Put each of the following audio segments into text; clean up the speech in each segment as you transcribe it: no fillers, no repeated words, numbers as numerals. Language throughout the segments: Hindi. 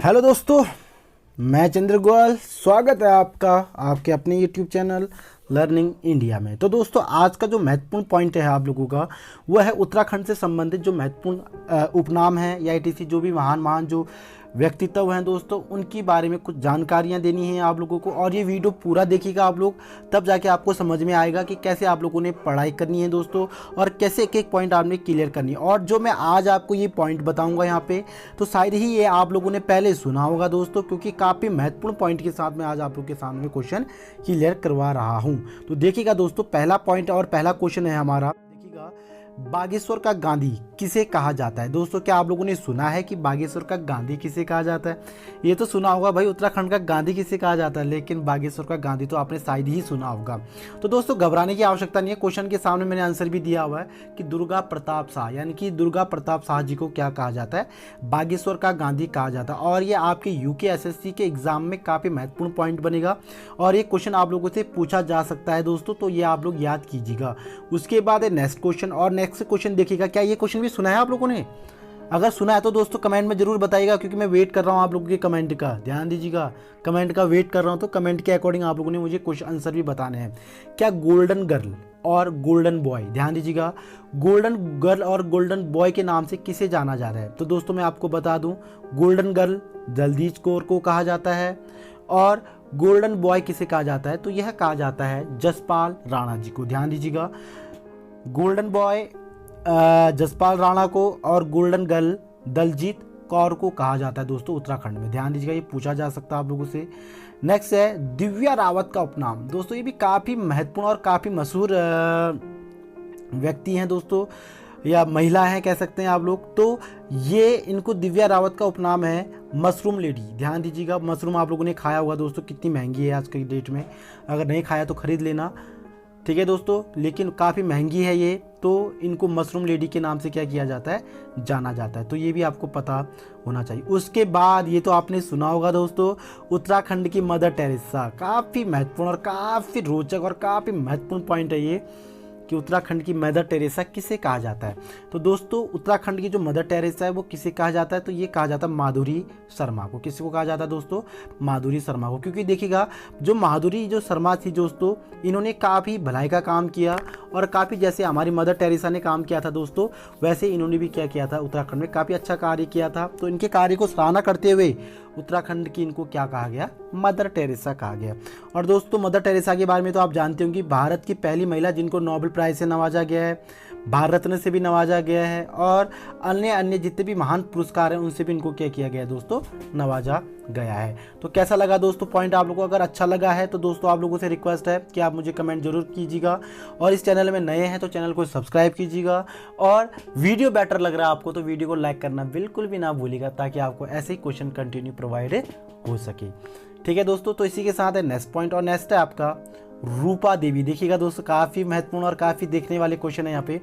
हेलो दोस्तों, मैं चंद्र गोयल। स्वागत है आपका आपके अपने यूट्यूब चैनल लर्निंग इंडिया में। तो दोस्तों, आज का जो महत्वपूर्ण पॉइंट है आप लोगों का, वह है उत्तराखंड से संबंधित जो महत्वपूर्ण उपनाम है या ईटीसी जो भी महान महान जो व्यक्तित्व हैं दोस्तों, उनकी बारे में कुछ जानकारियां देनी है आप लोगों को। और ये वीडियो पूरा देखिएगा आप लोग, तब जाके आपको समझ में आएगा कि कैसे आप लोगों ने पढ़ाई करनी है दोस्तों, और कैसे एक एक पॉइंट आपने क्लियर करनी है। और जो मैं आज आपको ये पॉइंट बताऊंगा यहाँ पे, तो शायद ही ये आप लोगों ने पहले सुना होगा दोस्तों, क्योंकि काफ़ी महत्वपूर्ण पॉइंट के साथ मैं आज आप लोग के सामने क्वेश्चन क्लियर करवा रहा हूँ। तो देखिएगा दोस्तों, पहला पॉइंट और पहला क्वेश्चन है हमारा। देखिएगा, बागेश्वर का गांधी किसे कहा जाता है दोस्तों? क्या आप लोगों ने सुना है कि बागेश्वर का गांधी किसे कहा जाता है? ये तो सुना होगा भाई, उत्तराखंड का गांधी किसे कहा जाता है, लेकिन बागेश्वर का गांधी तो आपने शायद ही सुना होगा। तो दोस्तों, घबराने की आवश्यकता नहीं है। क्वेश्चन के सामने मैंने आंसर भी दिया हुआ है कि दुर्गा प्रताप शाह, यानी कि दुर्गा प्रताप शाह जी को क्या कहा जाता है? बागेश्वर का गांधी कहा जाता है। और ये आपके यूके एसएससी के एग्जाम में काफ़ी महत्वपूर्ण पॉइंट बनेगा, और ये क्वेश्चन आप लोगों से पूछा जा सकता है दोस्तों, तो ये आप लोग याद कीजिएगा। उसके बाद है नेक्स्ट क्वेश्चन, और नेक्स्ट क्वेश्चन देखिएगा। क्या ये क्वेश्चन भी सुना है आप लोगों ने? अगर सुना है तो दोस्तों कमेंट में जरूर बताइएगा, क्योंकि मैं वेट कर रहा हूं आप लोगों के कमेंट का। ध्यान दीजिएगा, कमेंट का वेट कर रहा हूं, तो कमेंट के अकॉर्डिंग आप लोगों ने मुझे क्वेश्चन आंसर भी बताने हैं। क्या गोल्डन गर्ल और गोल्डन बॉय, ध्यान दीजिएगा, गोल्डन गर्ल और गोल्डन बॉय के नाम से किसे जाना जा रहा है? तो दोस्तों मैं आपको बता दूं, गोल्डन गर्ल जगदीश कौर को कहा जाता है, और गोल्डन बॉय किसे कहा जाता है? तो यह कहा जाता है जसपाल राणा जी को। ध्यान दीजिएगा, गोल्डन बॉय जसपाल राणा को और गोल्डन गर्ल दलजीत कौर को कहा जाता है दोस्तों उत्तराखंड में। ध्यान दीजिएगा, ये पूछा जा सकता है आप लोगों से। नेक्स्ट है दिव्या रावत का उपनाम। दोस्तों ये भी काफ़ी महत्वपूर्ण और काफ़ी मशहूर व्यक्ति हैं दोस्तों, या महिला हैं कह सकते हैं आप लोग। तो ये इनको दिव्या रावत का उपनाम है मशरूम लेडी। ध्यान दीजिएगा, मशरूम आप लोगों ने खाया होगा दोस्तों, कितनी महंगी है आज की डेट में। अगर नहीं खाया तो खरीद लेना, ठीक है दोस्तों, लेकिन काफ़ी महंगी है ये। तो इनको मशरूम लेडी के नाम से क्या किया जाता है, जाना जाता है। तो ये भी आपको पता होना चाहिए। उसके बाद ये तो आपने सुना होगा दोस्तों, उत्तराखंड की मदर टेरेसा। काफ़ी महत्वपूर्ण और काफ़ी रोचक और काफ़ी महत्वपूर्ण पॉइंट है ये कि उत्तराखंड की मदर टेरेसा किसे कहा जाता है। तो दोस्तों, उत्तराखंड की जो मदर टेरेसा है वो किसे कहा जाता है? तो ये कहा जाता है माधुरी शर्मा को। किसी को कहा जाता है दोस्तों? माधुरी शर्मा को। क्योंकि देखिएगा, जो माधुरी जो शर्मा थी दोस्तों, इन्होंने काफ़ी भलाई का काम किया, और काफ़ी जैसे हमारी मदर टेरेसा ने काम किया था दोस्तों, वैसे इन्होंने भी क्या किया था, उत्तराखंड में काफ़ी अच्छा कार्य किया था। तो इनके कार्य को सराहना करते हुए उत्तराखंड की इनको क्या कहा गया, मदर टेरेसा कहा गया। और दोस्तों, मदर टेरेसा के बारे में तो आप जानते होंगे, भारत की पहली महिला जिनको नोबेल प्राइज से नवाजा गया है, भारत रत्न से भी नवाजा गया है, और अन्य अन्य जितने भी महान पुरस्कार हैं उनसे भी इनको क्या किया गया है दोस्तों, नवाजा गया है। तो कैसा लगा दोस्तों पॉइंट आप लोगों को? अगर अच्छा लगा है तो दोस्तों आप लोगों से रिक्वेस्ट है कि आप मुझे कमेंट जरूर कीजिएगा, और इस चैनल में नए हैं तो चैनल को सब्सक्राइब कीजिएगा, और वीडियो बेटर लग रहा है आपको तो वीडियो को लाइक करना बिल्कुल भी ना भूलिएगा, ताकि आपको ऐसे ही क्वेश्चन कंटिन्यू प्रोवाइड हो सके। ठीक है दोस्तों, तो इसी के साथ है नेक्स्ट पॉइंट, और नेक्स्ट है आपका रूपा देवी। देखिएगा दोस्तों, काफ़ी महत्वपूर्ण और काफ़ी देखने वाले क्वेश्चन है यहाँ पे।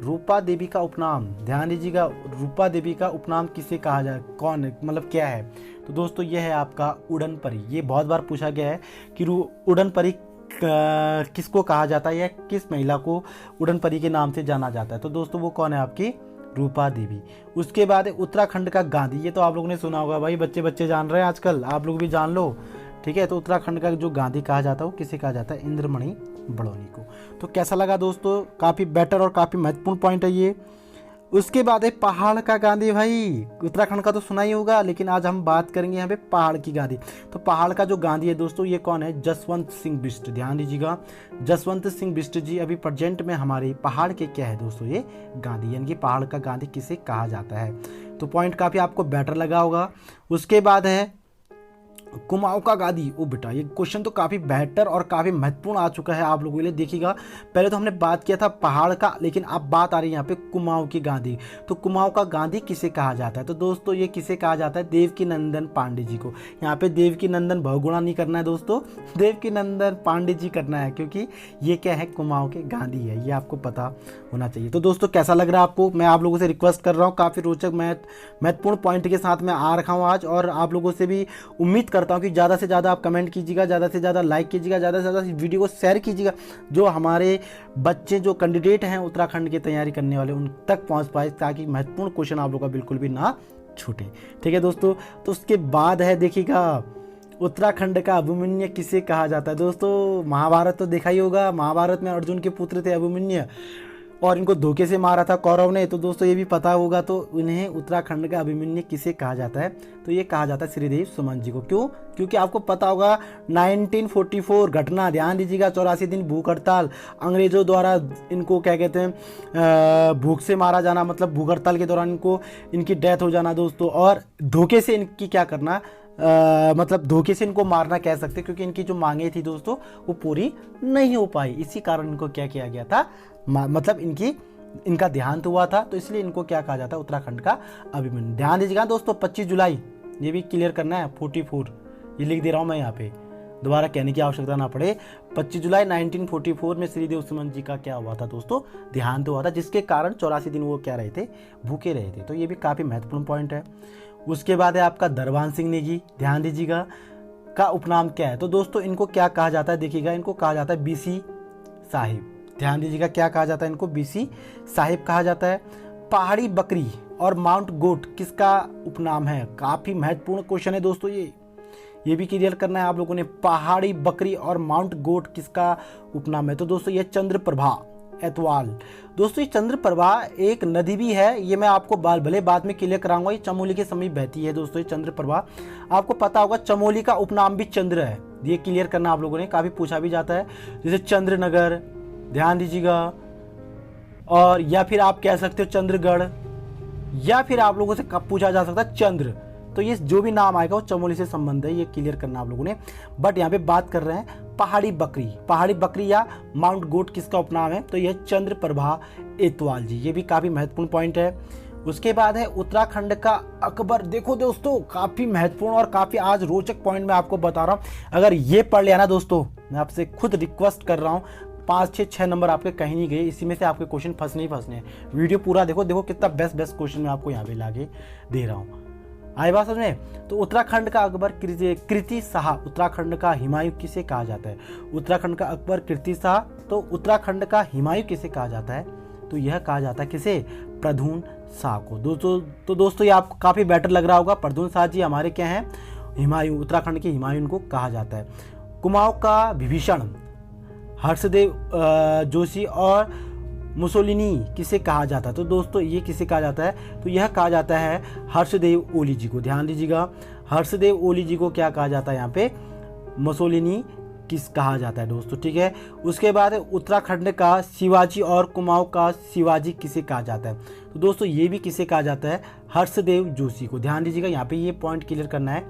रूपा देवी का उपनाम, ध्यान दीजिएगा, रूपा देवी का उपनाम किसे कहा जाए, कौन है, मतलब क्या है? तो दोस्तों ये है आपका उड़न परी। ये बहुत बार पूछा गया है कि उड़न परी किसको कहा जाता है, या किस महिला को उड़न परी के नाम से जाना जाता है? तो दोस्तों वो कौन है, आपकी रूपा देवी। उसके बाद है उत्तराखंड का गांधी। ये तो आप लोगों ने सुना होगा भाई, बच्चे बच्चे जान रहे हैं आजकल, आप लोग भी जान लो। ठीक है, तो उत्तराखंड का जो गांधी कहा जाता है वो किसे कहा जाता है? इंद्रमणि बड़ौनी को। तो कैसा लगा दोस्तों? काफ़ी बेटर और काफ़ी महत्वपूर्ण पॉइंट है ये। उसके बाद है पहाड़ का गांधी। भाई उत्तराखंड का तो सुना ही होगा, लेकिन आज हम बात करेंगे यहाँ पे पहाड़ की गांधी। तो पहाड़ का जो गांधी है दोस्तों, ये कौन है? जसवंत सिंह बिष्ट। ध्यान दीजिएगा, जसवंत सिंह बिष्ट जी अभी प्रेजेंट में हमारे पहाड़ के क्या है दोस्तों, ये गांधी, यानी कि पहाड़ का गांधी किसे कहा जाता है। तो पॉइंट काफ़ी आपको बेटर लगा होगा। उसके बाद है कुमाऊं का गांधी। ओ बेटा, ये क्वेश्चन तो काफ़ी बेहतर और काफ़ी महत्वपूर्ण आ चुका है आप लोगों के लिए। देखिएगा, पहले तो हमने बात किया था पहाड़ का, लेकिन अब बात आ रही है यहाँ पे कुमाऊं की गांधी। तो कुमाऊं का गांधी किसे कहा जाता है? तो दोस्तों ये किसे कहा जाता है? देवकी नंदन पांडे जी को। यहाँ पे देवकी नंदन बहुगुणा नहीं करना है दोस्तों, देवकी नंदन पांडे जी करना है, क्योंकि ये क्या है, कुमाऊं के गांधी है, ये आपको पता होना चाहिए। तो दोस्तों कैसा लग रहा है आपको? मैं आप लोगों से रिक्वेस्ट कर रहा हूँ, काफ़ी रोचक महत्वपूर्ण पॉइंट के साथ मैं आ रखा हूँ आज, और आप लोगों से भी उम्मीद करता हूँ कि ज़्यादा से ज़्यादा आप कमेंट कीजिएगा, ज़्यादा से ज़्यादा लाइक कीजिएगा, ज़्यादा से ज़्यादा वीडियो को शेयर कीजिएगा, जो हमारे बच्चे जो कैंडिडेट हैं उत्तराखंड की तैयारी करने वाले उन तक पहुँच पाए, ताकि महत्वपूर्ण क्वेश्चन आप लोग का बिल्कुल भी ना छूटे। ठीक है दोस्तों, तो उसके बाद है देखिएगा उत्तराखंड का अभिमन्यु किसे कहा जाता है। दोस्तों महाभारत तो देखा ही होगा, महाभारत में अर्जुन के पुत्र थे अभिमन्यु और इनको धोखे से मारा था कौरव ने, तो दोस्तों ये भी पता होगा। तो इन्हें उत्तराखंड का अभिमन्यु किसे कहा जाता है, तो ये कहा जाता है श्रीदेव सुमन जी को। क्यों? क्योंकि आपको पता होगा 1944 घटना, ध्यान दीजिएगा, 84 दिन भूख हड़ताल, अंग्रेजों द्वारा इनको क्या कहते हैं भूख से मारा जाना, मतलब भूख हड़ताल के दौरान इनको इनकी डेथ हो जाना दोस्तों, और धोखे से इनकी क्या करना, मतलब धोखे से इनको मारना कह सकते, क्योंकि इनकी जो मांगे थी दोस्तों वो पूरी नहीं हो पाई। इसी कारण इनको क्या किया गया था, मतलब इनका देहांत हुआ था, तो इसलिए इनको क्या कहा जाता है, उत्तराखंड का अभिमन्यु। ध्यान दीजिएगा दोस्तों 25 जुलाई, ये भी क्लियर करना है, 44 ये लिख दे रहा हूँ मैं यहाँ पे, दोबारा कहने की आवश्यकता ना पड़े। 25 जुलाई 1944 में श्रीदेव सुमन जी का क्या हुआ था दोस्तों, देहांत हुआ था, जिसके कारण 84 दिन वो क्या रहे थे, भूखे रहे थे। तो ये भी काफ़ी महत्वपूर्ण पॉइंट है। उसके बाद है आपका दरबान सिंह नेगी, ध्यान दीजिएगा, का उपनाम क्या है। तो दोस्तों इनको क्या कहा जाता है, देखिएगा इनको कहा जाता है बीसी साहिब। ध्यान दीजिएगा क्या कहा जाता है, इनको बीसी साहिब कहा जाता है। पहाड़ी बकरी और माउंट गोट किसका उपनाम है, काफ़ी महत्वपूर्ण क्वेश्चन है दोस्तों, ये भी क्लियर करना है आप लोगों ने। पहाड़ी बकरी और माउंट गोट किसका उपनाम है, तो दोस्तों ये चंद्रप्रभा एतवाल। दोस्तों ये चंद्रप्रभा एक नदी भी है, ये मैं आपको भले बाद में क्लियर कराऊंगा, ये चमोली के समीप बहती है दोस्तों ये चंद्रप्रभा। आपको पता होगा चमोली का उपनाम भी चंद्र है, ये क्लियर करना आप लोगों ने, काफ़ी पूछा भी जाता है, जैसे चंद्रनगर, ध्यान दीजिएगा, और या फिर आप कह सकते हो चंद्रगढ़, या फिर आप लोगों से कब पूछा जा सकता है चंद्र। तो ये जो भी नाम आएगा वो चमोली से संबंध है, ये क्लियर करना आप लोगों ने। बट यहाँ पे बात कर रहे हैं पहाड़ी बकरी या माउंट गोट किसका उपनाम है, तो यह चंद्रप्रभा एतवाल जी, ये भी काफ़ी महत्वपूर्ण पॉइंट है। उसके बाद है उत्तराखंड का अकबर। देखो दोस्तों काफ़ी महत्वपूर्ण और काफ़ी आज रोचक पॉइंट मैं आपको बता रहा हूँ, अगर ये पढ़ लिया ना दोस्तों, मैं आपसे खुद रिक्वेस्ट कर रहा हूँ, 5-6 नंबर आपके कहीं नहीं गए, इसी में से आपके क्वेश्चन फंसने ही फंसने हैं। वीडियो पूरा देखो कितना बेस्ट क्वेश्चन मैं आपको यहाँ पे लाके दे रहा हूँ, आई बात समझ में। तो उत्तराखंड का अकबर कृति शाह, उत्तराखंड का हिमायू किसे कहा जाता है, उत्तराखंड का अकबर कृति शाह, तो उत्तराखंड का हिमायू किसे कहा जाता है, तो यह कहा जाता है किसे, प्रद्युम्न शाह को। दोस्तों ये आपको काफ़ी बेटर लग रहा होगा, प्रद्युम्न शाह जी हमारे क्या हैं, हिमायू, उत्तराखंड के हिमायू इनको कहा जाता है। कुमाऊं का विभीषण हर्षदेव जोशी और मुसोलिनी किसे कहा जाता है, तो दोस्तों ये किसे कहा जाता है, तो यह कहा जाता है हर्षदेव ओली जी को। ध्यान दीजिएगा हर्षदेव ओली जी को क्या कहा जाता है, यहाँ पे मुसोलिनी किस कहा जाता है दोस्तों, ठीक है। उसके बाद उत्तराखंड का शिवाजी और कुमाऊं का शिवाजी किसे कहा जाता है, तो दोस्तों ये भी किसे कहा जाता है, हर्षदेव जोशी को। ध्यान दीजिएगा यहाँ पे ये पॉइंट क्लियर करना है,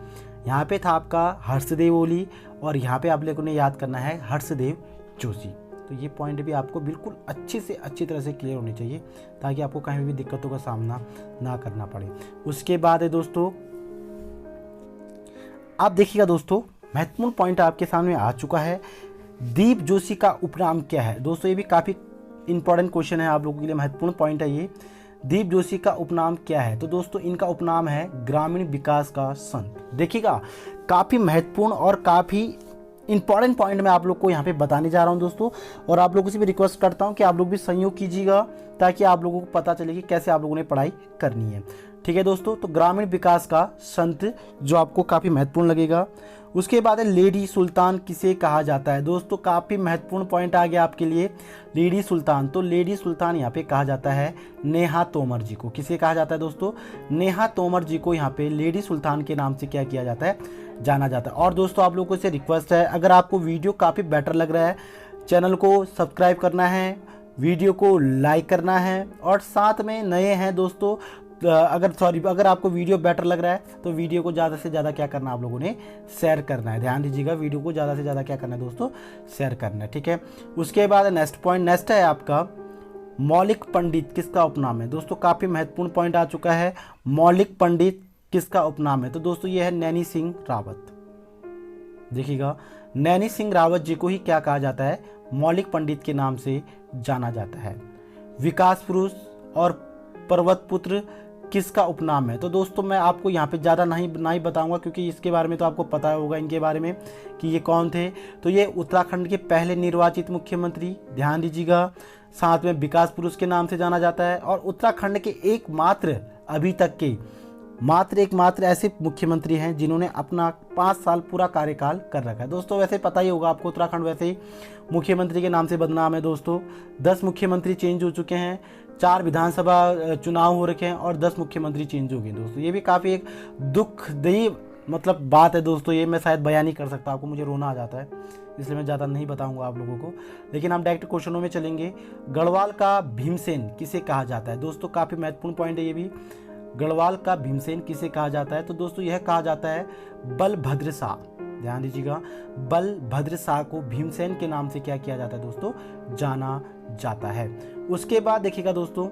यहाँ पे था आपका हर्षदेव ओली और यहाँ पे आप लोगों ने याद करना है हर्षदेव जोशी। तो ये पॉइंट भी आपको बिल्कुल अच्छी तरह से क्लियर होनी चाहिए, ताकि आपको कहीं भी दिक्कतों का सामना ना करना पड़े। उसके बाद है दोस्तों, आप देखिएगा दोस्तों महत्वपूर्ण पॉइंट आपके सामने आ चुका है, दीप जोशी का उपनाम क्या है। दोस्तों ये भी काफ़ी इंपॉर्टेंट क्वेश्चन है आप लोगों के लिए, महत्वपूर्ण पॉइंट है ये, दीप जोशी का उपनाम क्या है, तो दोस्तों इनका उपनाम है ग्रामीण विकास का संत। देखिएगा काफ़ी महत्वपूर्ण और काफ़ी इंपॉर्टेंट पॉइंट मैं आप लोग को यहाँ पे बताने जा रहा हूँ दोस्तों, और आप लोगों से भी रिक्वेस्ट करता हूँ कि आप लोग भी सहयोग कीजिएगा, ताकि आप लोगों को पता चले कि कैसे आप लोगों ने पढ़ाई करनी है, ठीक है दोस्तों। तो ग्रामीण विकास का संत जो आपको काफ़ी महत्वपूर्ण लगेगा। उसके बाद है लेडी सुल्तान किसे कहा जाता है, दोस्तों काफ़ी महत्वपूर्ण पॉइंट आ गया आपके लिए, लेडी सुल्तान। तो लेडी सुल्तान यहाँ पे कहा जाता है नेहा तोमर जी को। किसे कहा जाता है दोस्तों, नेहा तोमर जी को यहाँ पे लेडी सुल्तान के नाम से क्या किया जाता है, जाना जाता है। और दोस्तों आप लोगों से रिक्वेस्ट है, अगर आपको वीडियो काफ़ी बेटर लग रहा है, चैनल को सब्सक्राइब करना है, वीडियो को लाइक करना है, और साथ में नए हैं दोस्तों, अगर आपको वीडियो बेटर लग रहा है तो वीडियो को ज़्यादा से ज़्यादा क्या करना है, आप लोगों ने शेयर करना है। ध्यान दीजिएगा वीडियो को ज़्यादा से ज़्यादा क्या करना है दोस्तों, शेयर करना है, ठीक है। उसके बाद नेक्स्ट है आपका मौलिक पंडित किसका उपनाम है। दोस्तों काफ़ी महत्वपूर्ण पॉइंट आ चुका है, मौलिक पंडित किसका उपनाम है, तो दोस्तों ये है नैनी सिंह रावत। देखिएगा नैनी सिंह रावत जी को ही क्या कहा जाता है, मौलिक पंडित के नाम से जाना जाता है। विकास पुरुष और पर्वत पुत्र किसका उपनाम है, तो दोस्तों मैं आपको यहाँ पे ज़्यादा नहीं बताऊंगा, क्योंकि इसके बारे में तो आपको पता होगा इनके बारे में कि ये कौन थे। तो ये उत्तराखंड के पहले निर्वाचित मुख्यमंत्री, ध्यान दीजिएगा, साथ में विकास पुरुष के नाम से जाना जाता है, और उत्तराखंड के एकमात्र अभी तक के मात्र एकमात्र ऐसे मुख्यमंत्री हैं जिन्होंने अपना 5 साल पूरा कार्यकाल कर रखा है। दोस्तों वैसे पता ही होगा आपको, उत्तराखंड वैसे ही मुख्यमंत्री के नाम से बदनाम है दोस्तों। 10 मुख्यमंत्री चेंज हो चुके हैं, 4 विधानसभा चुनाव हो रखे हैं और 10 मुख्यमंत्री चेंज हो गए दोस्तों। ये भी काफ़ी एक दुखदायी मतलब बात है दोस्तों। ये मैं शायद बयान नहीं कर सकता, आपको मुझे रोना आ जाता है, इसलिए मैं ज़्यादा नहीं बताऊंगा आप लोगों को। लेकिन हम डायरेक्ट क्वेश्चनों में चलेंगे। गढ़वाल का भीमसेन किसे कहा जाता है? दोस्तों काफ़ी महत्वपूर्ण पॉइंट है ये भी। गढ़वाल का भीमसेन किसे कहा जाता है? तो दोस्तों यह कहा जाता है बलभद्र शाह। ध्यान दीजिएगा, बलभद्र शाह को भीमसेन के नाम से क्या किया जाता है दोस्तों? जाना जाता है। उसके बाद देखिएगा दोस्तों,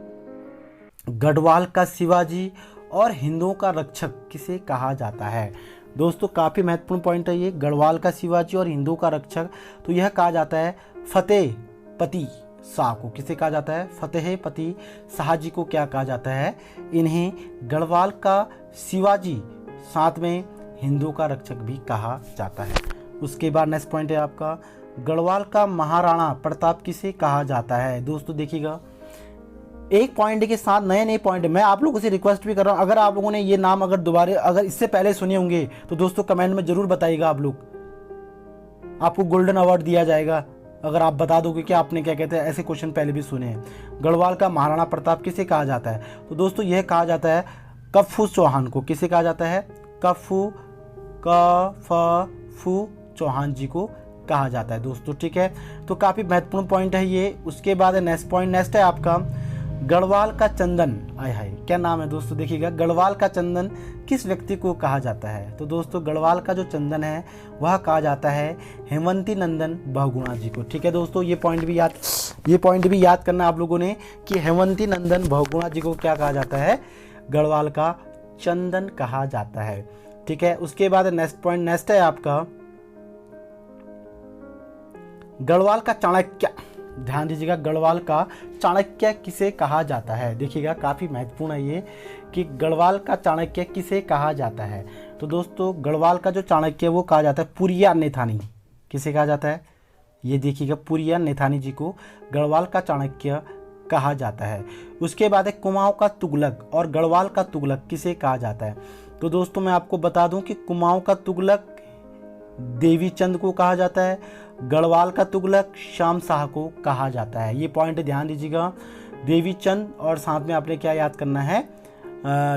गढ़वाल का शिवाजी और हिंदुओं का रक्षक किसे कहा जाता है? दोस्तों काफ़ी महत्वपूर्ण पॉइंट है ये, गढ़वाल का शिवाजी और हिंदुओं का रक्षक। तो यह कहा जाता है फतेहपति शाह को। किसे कहा जाता है? फतेहपति शाह जी को क्या कहा जाता है? इन्हें गढ़वाल का शिवाजी साथ में हिंदुओं का रक्षक भी कहा जाता है। उसके बाद नेक्स्ट पॉइंट है आपका, गढ़वाल का महाराणा प्रताप किसे कहा जाता है? दोस्तों देखिएगा, एक पॉइंट के साथ नए नए पॉइंट मैं आप लोगों से रिक्वेस्ट भी कर रहा हूं, अगर आप लोगों ने ये नाम अगर दोबारा अगर इससे पहले सुने होंगे तो दोस्तों कमेंट में जरूर बताइएगा। आप लोग, आपको गोल्डन अवार्ड दिया जाएगा अगर आप बता दोगे कि आपने क्या कहते हैं ऐसे क्वेश्चन पहले भी सुने हैं। गढ़वाल का महाराणा प्रताप किसे कहा जाता है? तो दोस्तों यह कहा जाता है कप्पू चौहान को। किसे कहा जाता है? कप्पू चौहान जी को कहा जाता है दोस्तों। ठीक है, तो काफी महत्वपूर्ण पॉइंट है ये। उसके बाद नेक्स्ट है आपका गढ़वाल का चंदन। आय हाय, क्या नाम है दोस्तों? देखिएगा, गढ़वाल का चंदन किस व्यक्ति को कहा जाता है? तो दोस्तों गढ़वाल का जो चंदन है वह कहा जाता है हेमंती नंदन बहुगुणा जी को। ठीक है दोस्तों, ये पॉइंट भी याद करना आप लोगों ने कि हेमंती नंदन बहुगुणा जी को क्या कहा जाता है? गढ़वाल का चंदन कहा जाता है। ठीक है, उसके बाद नेक्स्ट है आपका गढ़वाल का चाणक्य। ध्यान दीजिएगा, गढ़वाल का चाणक्य किसे कहा जाता है? देखिएगा, काफी महत्वपूर्ण है ये कि गढ़वाल का चाणक्य किसे कहा जाता है। तो दोस्तों गढ़वाल का जो चाणक्य वो कहा जाता है पुरिया नेथानी। किसे कहा जाता है? ये देखिएगा, पुरिया नेथानी जी को गढ़वाल का चाणक्य कहा जाता है। उसके बाद है कुमाऊं का तुगलक और गढ़वाल का तुगलक किसे कहा जाता है? तो दोस्तों मैं आपको बता दूं कि कुमाऊं का तुगलक देवी चंद को कहा जाता है, गढ़वाल का तुगलक श्याम शाह को कहा जाता है। ये पॉइंट ध्यान दीजिएगा, देवी चंद और साथ में आपने क्या याद करना है?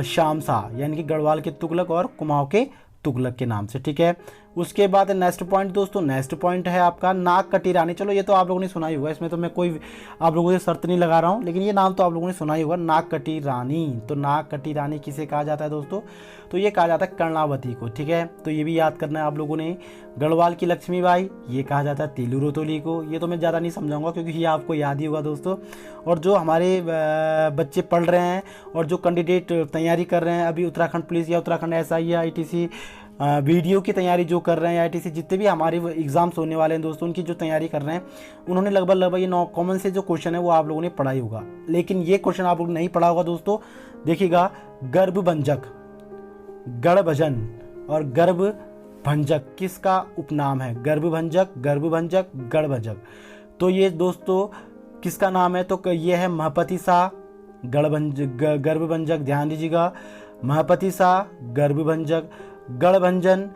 श्याम शाह, यानी कि गढ़वाल के तुगलक और कुमाऊं के तुगलक के नाम से। ठीक है, उसके बाद नेक्स्ट पॉइंट दोस्तों, नेक्स्ट पॉइंट है आपका नाग कटी रानी। चलो ये तो आप लोगों ने सुना ही होगा, इसमें तो मैं कोई आप लोगों से शर्त नहीं लगा रहा हूँ, लेकिन ये नाम तो आप लोगों ने सुना ही होगा, नाग कटी रानी। तो नाग कटी रानी किसे कहा जाता है दोस्तों? तो ये कहा जाता है कर्णावती को। ठीक है, तो ये भी याद करना है आप लोगों ने। गढ़वाल की लक्ष्मीबाई, ये कहा जाता है तेलू रोतोली को। ये तो मैं ज़्यादा नहीं समझाऊंगा क्योंकि ये आपको याद ही होगा दोस्तों। और जो हमारे बच्चे पढ़ रहे हैं और जो कैंडिडेट तैयारी कर रहे हैं अभी उत्तराखंड पुलिस या उत्तराखंड SI या ITC वीडियो की तैयारी जो कर रहे हैं, ITC जितने भी हमारे एग्जाम्स होने वाले हैं दोस्तों, उनकी जो तैयारी कर रहे हैं उन्होंने लगभग ये 9 कॉमन से जो क्वेश्चन है वो आप लोगों ने पढ़ा ही होगा। लेकिन ये क्वेश्चन आप लोगों ने नहीं पढ़ा होगा दोस्तों। देखिएगा, गर्भभंजक, गढ़भजन और गर्भभंजक किसका उपनाम है? गर्भभंजक, गढ़भंजक। तो ये दोस्तों किसका नाम है? तो ये है महपति शाह गर्भभंजक। ध्यान दीजिएगा, महपति शाह, गर्भभंजक, गढ़भंजन,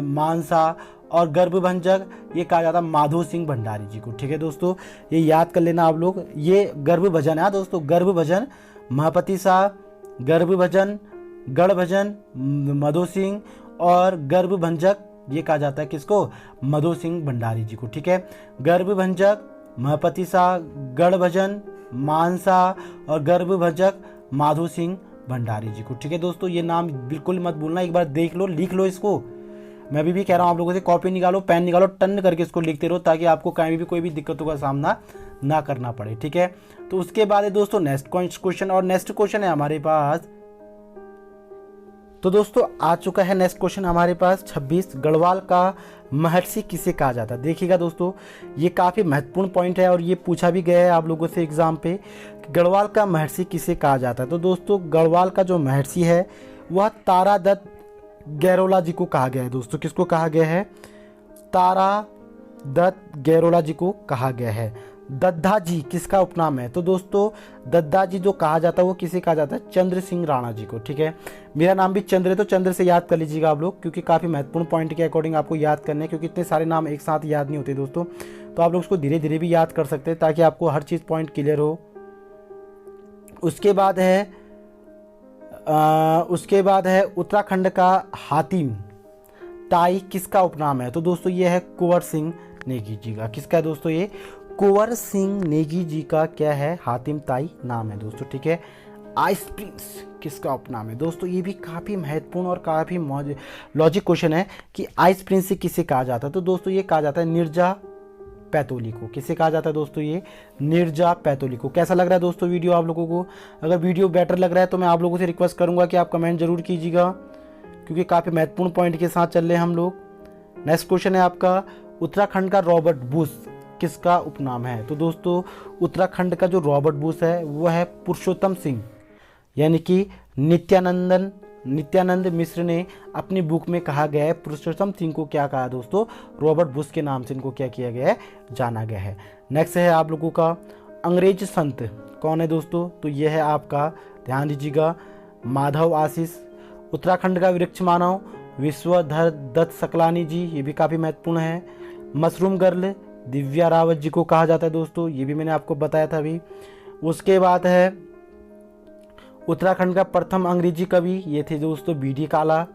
मानसा और गर्भभंजक ये कहा जाता है माधो सिंह भंडारी जी को। ठीक है दोस्तों, ये याद कर लेना आप लोग। ये गर्भभजन है दोस्तों, गर्भभजन, महपति शाह, गर्भभजन, गढ़भजन, मधो सिंह और गर्भभंजक ये कहा जाता है किसको? मधो सिंह भंडारी जी को। ठीक है, गर्भभंजक, महपति शाह, गढ़भजन, मानसा और गर्भभंजक माधो सिंह भंडारी जी को। ठीक है दोस्तों, ये नाम बिल्कुल मत भूलना, एक बार देख लो, लिख लो इसको। मैं भी कह रहा हूँ आप लोगों से, कॉपी निकालो, पेन निकालो, टन करके इसको लिखते रहो ताकि आपको कहीं भी कोई भी दिक्कतों का सामना ना करना पड़े। ठीक है, तो उसके बाद है दोस्तों नेक्स्ट क्वेश्चन, और नेक्स्ट क्वेश्चन है हमारे पास। तो दोस्तों आ चुका है नेक्स्ट क्वेश्चन हमारे पास 26, गढ़वाल का महर्षि किसे कहा जाता है? देखिएगा दोस्तों, ये काफ़ी महत्वपूर्ण पॉइंट है और ये पूछा भी गया है आप लोगों से एग्जाम पे, गढ़वाल का महर्षि किसे कहा जाता है? तो दोस्तों गढ़वाल का जो महर्षि है वह तारादत्त गैरोला जी को कहा गया है दोस्तों। किसको कहा गया है? तारादत्त गैरोला जी को कहा गया है। दद्दा जी किसका उपनाम है? तो दोस्तों दद्दा जी जो कहा जाता है वो किसे कहा जाता है? चंद्र सिंह राणा जी को। ठीक है, मेरा नाम भी चंद्र है तो चंद्र से याद कर लीजिएगा आप लोग, क्योंकि काफ़ी महत्वपूर्ण पॉइंट के अकॉर्डिंग आपको याद करने हैं, क्योंकि इतने सारे नाम एक साथ याद नहीं होते दोस्तों, तो आप लोग उसको धीरे धीरे भी याद कर सकते हैं ताकि आपको हर चीज़ पॉइंट क्लियर हो। उसके बाद है उत्तराखंड का हातिम ताई किसका उपनाम है? तो दोस्तों ये है कुंवर सिंह नेगी जी का। किसका है दोस्तों? ये कुंवर सिंह नेगी जी का क्या है? हातिम ताई नाम है दोस्तों। ठीक है, आइस प्रिंस किसका उपनाम है? दोस्तों ये भी काफ़ी महत्वपूर्ण और काफ़ी लॉजिक क्वेश्चन है कि आइस प्रिंस किसे कहा जाता है? तो दोस्तों ये कहा जाता है नीरजा पैतोली को। किसे कहा जाता है दोस्तों? ये नीरजा पैतोली को। कैसा लग रहा है दोस्तों वीडियो आप लोगों को? अगर वीडियो बेटर लग रहा है तो मैं आप लोगों से रिक्वेस्ट करूंगा कि आप कमेंट जरूर कीजिएगा, क्योंकि काफ़ी महत्वपूर्ण पॉइंट के साथ चल रहे हैं हम लोग। नेक्स्ट क्वेश्चन है आपका, उत्तराखंड का रॉबर्ट बुश किसका उपनाम है? तो दोस्तों उत्तराखंड का जो रॉबर्ट बुश है वो है पुरुषोत्तम सिंह, यानी कि नित्यानंद मिश्र ने अपनी बुक में कहा गया है। पुरुषोत्तम सिंह को क्या कहा दोस्तों? रॉबर्ट बुश के नाम से इनको क्या किया गया है? जाना गया है। नेक्स्ट है आप लोगों का अंग्रेज संत कौन है दोस्तों? तो यह है आपका, ध्यान दीजिएगा, माधव आशीष। उत्तराखंड का वृक्ष मानव विश्वधर दत्त सकलानी जी, ये भी काफ़ी महत्वपूर्ण है। मशरूम गर्ल दिव्या रावत जी को कहा जाता है दोस्तों, ये भी मैंने आपको बताया था अभी। उसके बाद है उत्तराखंड का प्रथम अंग्रेजी कवि, ये थे दोस्तों बी.डी. काला।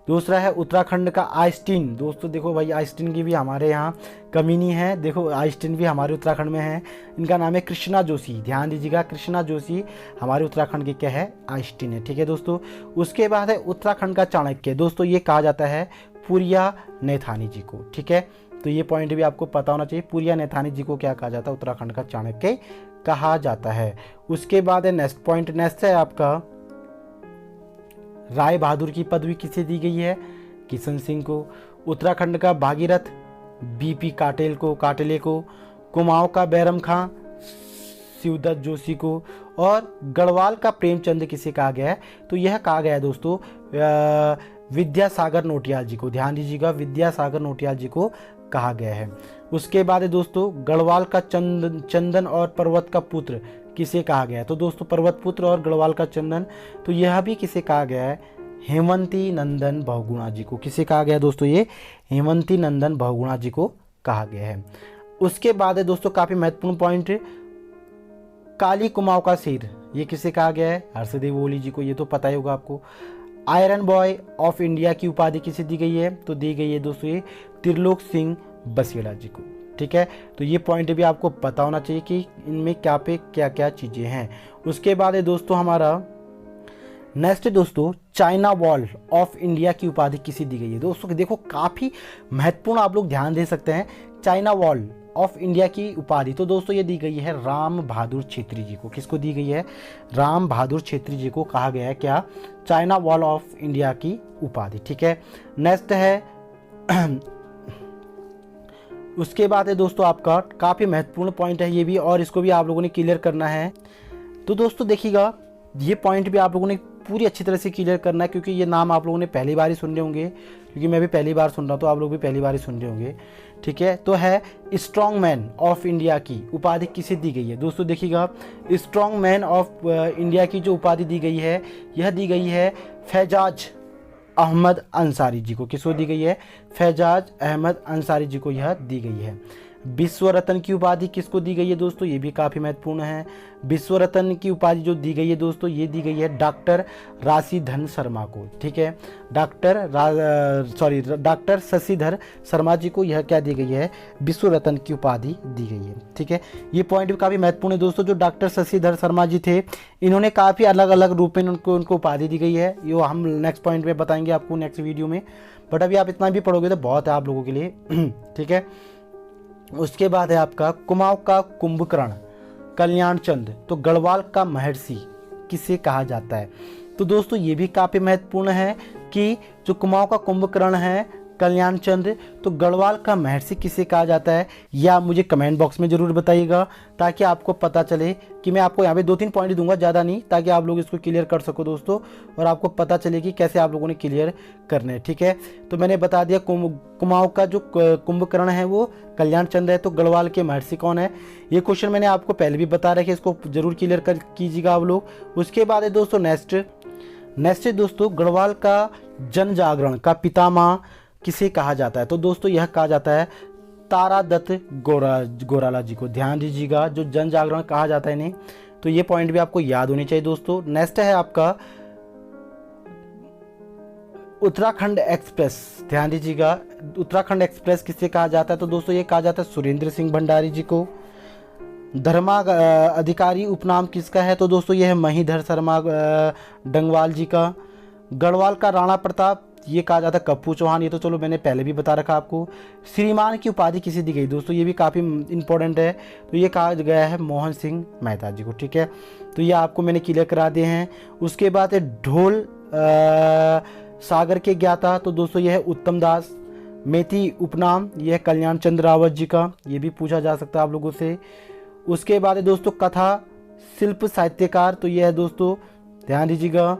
दूसरा है उत्तराखंड का आइंस्टीन। दोस्तों देखो भाई, आइंस्टीन की भी हमारे यहाँ कमी नहीं है, देखो आइंस्टीन भी हमारे उत्तराखंड में है। इनका नाम है कृष्णा जोशी, ध्यान दीजिएगा, कृष्णा जोशी हमारे उत्तराखंड के क्या है? आइंस्टीन है। ठीक है दोस्तों, उसके बाद है उत्तराखंड का चाणक्य। दोस्तों ये कहा जाता है पुरिया नैथानी जी को। ठीक है, तो ये पॉइंट भी आपको पता होना चाहिए, पुरिया नैथानी जी को क्या कहा जाता है? उत्तराखंड का चाणक्य कहा जाता है। उसके बाद है नेक्स्ट पॉइंट, नेक्स्ट है आपका राय बहादुर की पदवी किसे दी गई है? किशन सिंह को। उत्तराखंड का भागीरथ बीपी काटेले को। कुमाऊं का बैरम खां शिवदत्त जोशी को। और गढ़वाल का प्रेमचंद किसे कहा गया है? तो यह कहा गया है दोस्तों विद्यासागर नोटियाल जी को। ध्यान दीजिएगा, विद्यासागर नोटियाल जी को कहा गया है। उसके बाद है दोस्तों गढ़वाल का चंदन और पर्वत का पुत्र किसे कहा गया है? तो दोस्तों पर्वत पुत्र और गढ़वाल का चंदन, तो यह भी किसे कहा गया है? हेमंती नंदन बहुगुणा जी को। किसे कहा गया है दोस्तों? ये हेमंती नंदन बहुगुणा जी को कहा गया है। उसके बाद है दोस्तों काफी महत्वपूर्ण पॉइंट, काली कुमाऊं का सिर, ये किसे कहा गया है? हर्षदेव ओली जी को, ये तो पता ही होगा आपको। आयरन बॉय ऑफ इंडिया की उपाधि किसे दी गई है? तो दी गई है दोस्तों ये त्रिलोक सिंह बसेड़ा जी को। ठीक है, तो ये पॉइंट भी आपको पता होना चाहिए कि इनमें क्या पे क्या क्या चीजें हैं। उसके बाद है दोस्तों हमारा नेक्स्ट दोस्तों, चाइना वॉल ऑफ इंडिया की उपाधि किसे दी गई है? दोस्तों देखो काफी महत्वपूर्ण, आप लोग ध्यान दे सकते हैं। चाइना वॉल ऑफ इंडिया की उपाधि तो दोस्तों ये दी गई है राम बहादुर छेत्री जी को। किसको दी गई है? राम बहादुर छेत्री जी को कहा गया है क्या? चाइना वॉल ऑफ इंडिया की उपाधि। ठीक है, नेक्स्ट है उसके बाद है दोस्तों आपका काफ़ी महत्वपूर्ण पॉइंट है ये भी, और इसको भी आप लोगों ने क्लियर करना है। तो दोस्तों देखिएगा, ये पॉइंट भी आप लोगों ने पूरी अच्छी तरह से क्लियर करना है, क्योंकि ये नाम आप लोगों ने पहली बार ही सुन रहे होंगे, क्योंकि मैं भी पहली बार सुन रहा हूँ, तो आप लोग भी पहली बार ही सुन रहे होंगे। ठीक है, तो है स्ट्रॉन्ग मैन ऑफ इंडिया की उपाधि किसे दी गई है? दोस्तों देखिएगा, स्ट्रॉन्ग मैन ऑफ इंडिया की जो उपाधि दी गई है, यह दी गई है फैजाज अहमद अंसारी जी को। किसको दी गई है? फैजाज अहमद अंसारी जी को यह दी गई है। विश्व रत्न की उपाधि किसको दी गई है दोस्तों? ये भी काफ़ी महत्वपूर्ण है। विश्व रत्न की उपाधि जो दी गई है दोस्तों, ये दी गई है डॉक्टर राशिधर शर्मा को। ठीक है, डॉक्टर शशिधर शर्मा जी को यह क्या दी गई है? विश्व रत्न की उपाधि दी गई है। ठीक है, ये पॉइंट भी काफ़ी महत्वपूर्ण है दोस्तों। जो डॉक्टर शशिधर शर्मा जी थे, इन्होंने काफ़ी अलग अलग रूप में उनको उपाधि दी गई है, ये हम नेक्स्ट पॉइंट में बताएंगे आपको नेक्स्ट वीडियो में, बट अभी आप इतना भी पढ़ोगे तो बहुत है आप लोगों के लिए। ठीक है, उसके बाद है आपका कुमाऊं का कुंभकर्ण कल्याण चंद, तो गढ़वाल का महर्षि किसे कहा जाता है? तो दोस्तों ये भी काफ़ी महत्वपूर्ण है कि जो कुमाऊं का कुंभकर्ण है कल्याण चंद्र। तो गढ़वाल का महर्षि किसे कहा जाता है, या मुझे कमेंट बॉक्स में ज़रूर बताइएगा, ताकि आपको पता चले कि मैं आपको यहाँ पे 2-3 पॉइंट दूंगा, ज़्यादा नहीं, ताकि आप लोग इसको क्लियर कर सको दोस्तों, और आपको पता चले कि कैसे आप लोगों ने क्लियर करना है। ठीक है, तो मैंने बता दिया कुमाऊं का जो कुंभकर्ण है वो कल्याण चंद्र है। तो गढ़वाल के महर्षि कौन है, ये क्वेश्चन मैंने आपको पहले भी बता रखा है, इसको जरूर क्लियर कर कीजिएगा आप लोग। उसके बाद है दोस्तों नेक्स्ट है दोस्तों, गढ़वाल का जन जागरण का पितामह किसे कहा जाता है। तो दोस्तों यह कहा जाता है तारादत्त गोराला जी को। ध्यान दीजिएगा, जो जन जागरण कहा जाता है इन्हें, तो ये पॉइंट भी आपको याद होनी चाहिए दोस्तों। नेक्स्ट है आपका उत्तराखंड एक्सप्रेस। ध्यान दीजिएगा, उत्तराखंड एक्सप्रेस किसे कहा जाता है। तो दोस्तों ये कहा जाता है सुरेंद्र सिंह भंडारी जी को। धर्मा अधिकारी उपनाम किसका है। तो दोस्तों यह है महीधर शर्मा डंगवाल जी का। गढ़वाल का राणा प्रताप ये कहा जाता है कप्पू चौहान। ये तो चलो मैंने पहले भी बता रखा आपको। श्रीमान की उपाधि किसे दी गई। दोस्तों ये भी काफ़ी इंपॉर्टेंट है, तो ये कहा गया है मोहन सिंह मेहता जी को। ठीक है, तो ये आपको मैंने क्लियर करा दिए हैं। उसके बाद है ढोल सागर के ज्ञाता। तो दोस्तों यह है उत्तम दास। मेथी उपनाम यह कल्याण चंद्र रावत जी का, ये भी पूछा जा सकता है आप लोगों से। उसके बाद है दोस्तों कथा शिल्प साहित्यकार। तो यह है दोस्तों, ध्यान दीजिएगा,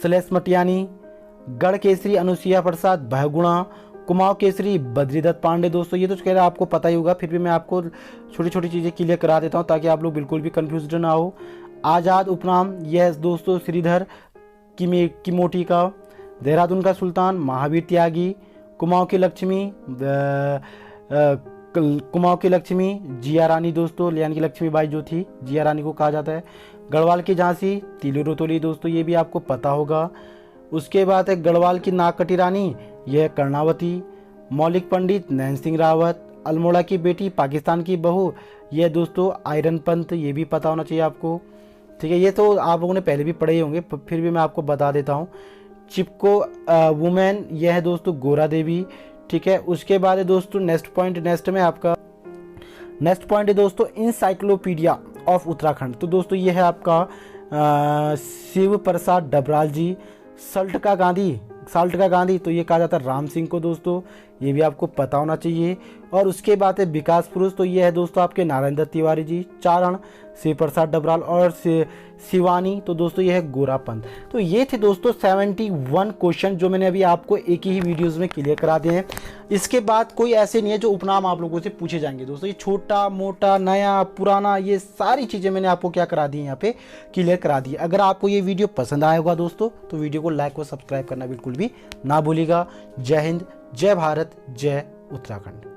सलेश मटियानी। गढ़ केसरी अनुसुईया प्रसाद बहुगुणा। कुमाऊं केसरी बद्रीदत्त पांडे। दोस्तों ये तो कह रहा आपको पता ही होगा, फिर भी मैं आपको छोटी छोटी चीज़ें क्लियर करा देता हूँ, ताकि आप लोग बिल्कुल भी कंफ्यूज ना हो। आज़ाद उपनाम यह दोस्तों श्रीधर किमोटी का। देहरादून का सुल्तान महावीर त्यागी। कुमाऊं की लक्ष्मी जिया रानी दोस्तों, यानी कि लक्ष्मीबाई जो थी, जिया रानी को कहा जाता है। गढ़वाल की झांसी तिलु रोतोली। दोस्तों ये भी आपको पता होगा। उसके बाद है गढ़वाल की नागकटी रानी, यह कर्णावती। मौलिक पंडित नैन सिंह रावत। अल्मोड़ा की बेटी पाकिस्तान की बहू, यह दोस्तों आयरन पंत, ये भी पता होना चाहिए आपको। ठीक है, ये तो आप लोगों ने पहले भी पढ़े होंगे, फिर भी मैं आपको बता देता हूँ। चिपको वुमेन, यह है दोस्तों गोरा देवी। ठीक है, उसके बाद है दोस्तों नेक्स्ट पॉइंट है दोस्तों इंसाइक्लोपीडिया ऑफ उत्तराखंड। तो दोस्तों ये है आपका शिव प्रसाद डबराल जी। साल्ट का गांधी, तो ये कहा जाता है राम सिंह को। दोस्तों ये भी आपको पता होना चाहिए। और उसके बाद है विकास पुरुष, तो ये है दोस्तों आपके नारायण दत्त तिवारी जी। चारण शिव प्रसाद डबराल। और शिवानी, तो दोस्तों ये है गोरा पंत। तो ये थे दोस्तों 71 क्वेश्चन, जो मैंने अभी आपको एक ही वीडियोस में क्लियर करा दिए हैं। इसके बाद कोई ऐसे नहीं है जो उपनाम आप लोगों से पूछे जाएंगे दोस्तों। ये छोटा मोटा नया पुराना, ये सारी चीज़ें मैंने आपको क्या करा दी है, यहाँ पे क्लियर करा दी है। अगर आपको ये वीडियो पसंद आया होगा दोस्तों, तो वीडियो को लाइक और सब्सक्राइब करना बिल्कुल भी ना भूलिएगा। जय हिंद, जय भारत, जय उत्तराखंड।